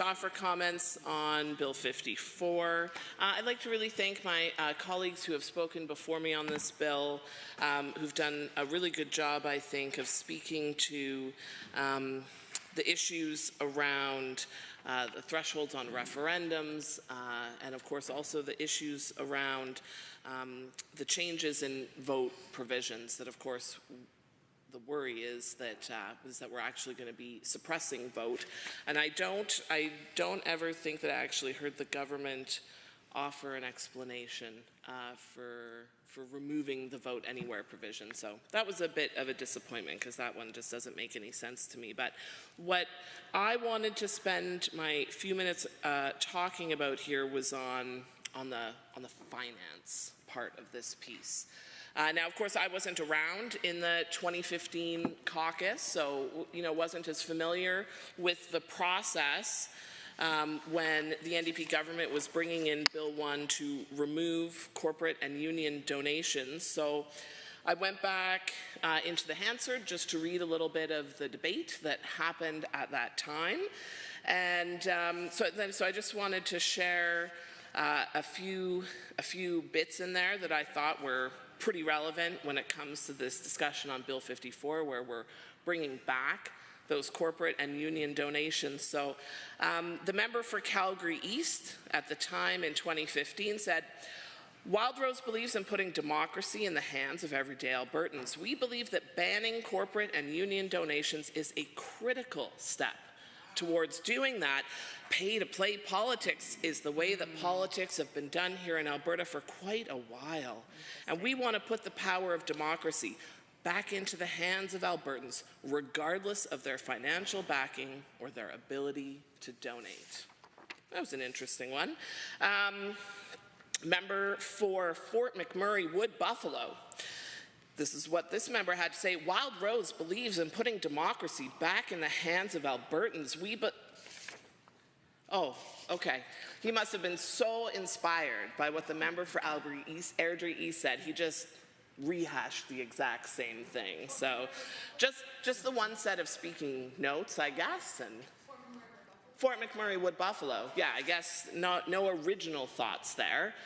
Offer comments on Bill 54. I'd like to really thank my colleagues who have spoken before me on this bill, who've done a really good job, I think, of speaking to the issues around the thresholds on referendums, and of course also the issues around the changes in vote provisions that, of course, the worry is that we're actually going to be suppressing vote, and I don't ever think that I actually heard the government offer an explanation for removing the vote anywhere provision. So that was a bit of a disappointment because that one just doesn't make any sense to me. But what I wanted to spend my few minutes talking about here was on the finance part of this piece. Now, of course, I wasn't around in the 2015 caucus, so wasn't as familiar with the process when the NDP government was bringing in Bill 1 to remove corporate and union donations. So I went back into the Hansard just to read a little bit of the debate that happened at that time, and so I just wanted to share a few bits in there that I thought were pretty relevant when it comes to this discussion on Bill 54, where we're bringing back those corporate and union donations. So the member for Calgary East at the time in 2015 said, "Wildrose believes in putting democracy in the hands of everyday Albertans. We believe that banning corporate and union donations is a critical step towards doing that. Pay-to-play politics is the way that politics have been done here in Alberta for quite a while. And we want to put the power of democracy back into the hands of Albertans, regardless of their financial backing or their ability to donate." That was an interesting one. Member for Fort McMurray Wood Buffalo. This is what this member had to say. "Wildrose believes in putting democracy back in the hands of Albertans. Oh, okay. He must have been so inspired by what the member for Airdrie East said. He just rehashed the exact same thing. So just the one set of speaking notes, I guess. And Fort McMurray Wood Buffalo. Yeah, I guess no original thoughts there.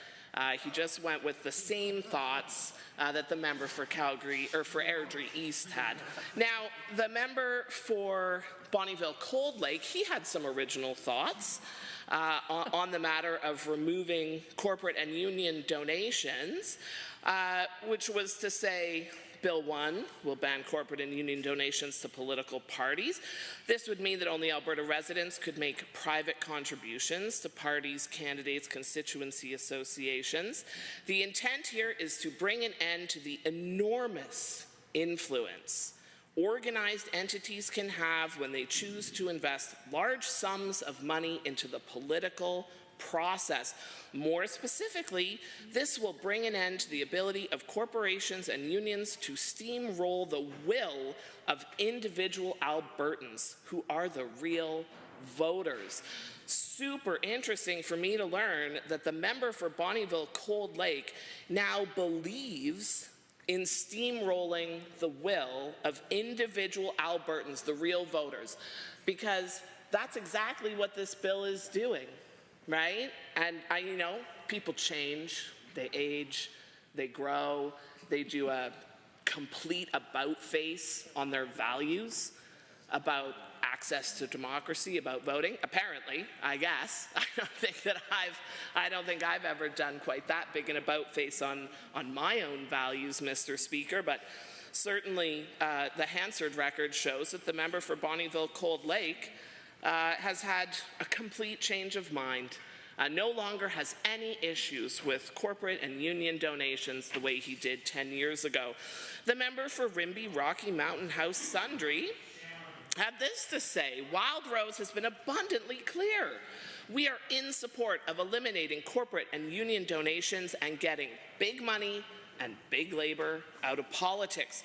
He just went with the same thoughts that the member for Airdrie East had. Now, the member for Bonnyville Cold Lake, he had some original thoughts on the matter of removing corporate and union donations, which was to say, Bill 1 will ban corporate and union donations to political parties. This would mean that only Alberta residents could make private contributions to parties, candidates, constituency associations. The intent here is to bring an end to the enormous influence organized entities can have when they choose to invest large sums of money into the political process. More specifically, this will bring an end to the ability of corporations and unions to steamroll the will of individual Albertans who are the real voters. Super interesting for me to learn that the member for Bonnyville Cold Lake now believes in steamrolling the will of individual Albertans, the real voters, because that's exactly what this bill is doing. Right? And people change, they age, they grow, they do a complete about-face on their values about access to democracy, about voting. Apparently, I guess. I don't think I've ever done quite that big an about-face on my own values, Mr. Speaker, but certainly the Hansard record shows that the member for Bonnyville Cold Lake has had a complete change of mind, no longer has any issues with corporate and union donations the way he did 10 years ago. The member for Rimbey Rocky Mountain House Sundry had this to say: "Wildrose has been abundantly clear. We are in support of eliminating corporate and union donations and getting big money and big labor out of politics.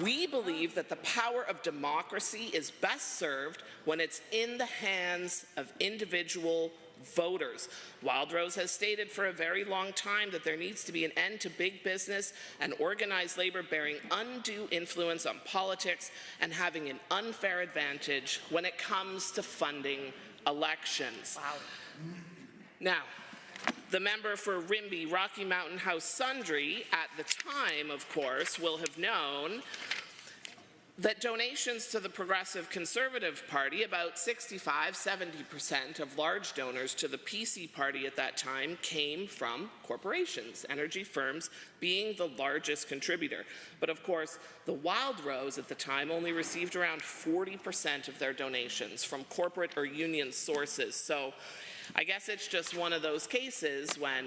We believe that the power of democracy is best served when it's in the hands of individual voters. Wildrose has stated for a very long time that there needs to be an end to big business and organized labor bearing undue influence on politics and having an unfair advantage when it comes to funding elections. Wow. Now, the member for Rimbey, Rocky Mountain House Sundry, at the time, of course, will have known that donations to the Progressive Conservative Party, about 65–70% of large donors to the PC party at that time came from corporations, energy firms being the largest contributor. But of course, the Wild Rose at the time only received around 40% of their donations from corporate or union sources. So I guess it's just one of those cases when,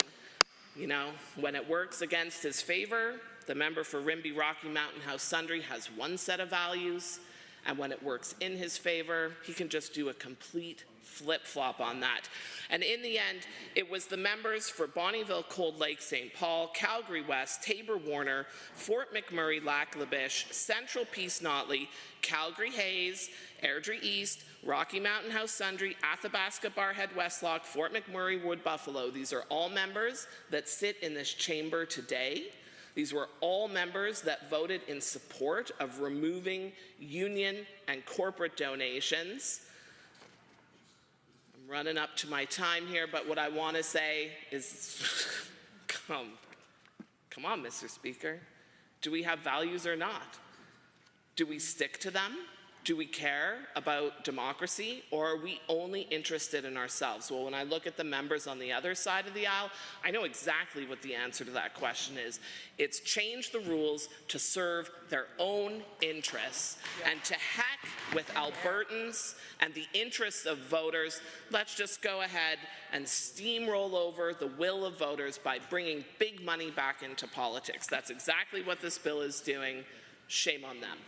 you know, when it works against his favor, the member for Rimbey, Rocky Mountain House Sundry has one set of values, and when it works in his favor, he can just do a complete flip-flop on that. And in the end, it was the members for Bonnyville, Cold Lake, St. Paul, Calgary West, Tabor-Warner, Fort McMurray, Lac-La-Biche, Central Peace Notley, Calgary Hayes, Airdrie East, Rocky Mountain House Sundry, Athabasca, Barhead, Westlock, Fort McMurray, Wood Buffalo. These are all members that sit in this chamber today. These were all members that voted in support of removing union and corporate donations. I'm running up to my time here, but what I want to say is, come on, Mr. Speaker. Do we have values or not? Do we stick to them? Do we care about democracy, or are we only interested in ourselves? Well, when I look at the members on the other side of the aisle, I know exactly what the answer to that question is. It's change the rules to serve their own interests. And to heck with Albertans and the interests of voters, let's just go ahead and steamroll over the will of voters by bringing big money back into politics. That's exactly what this bill is doing. Shame on them.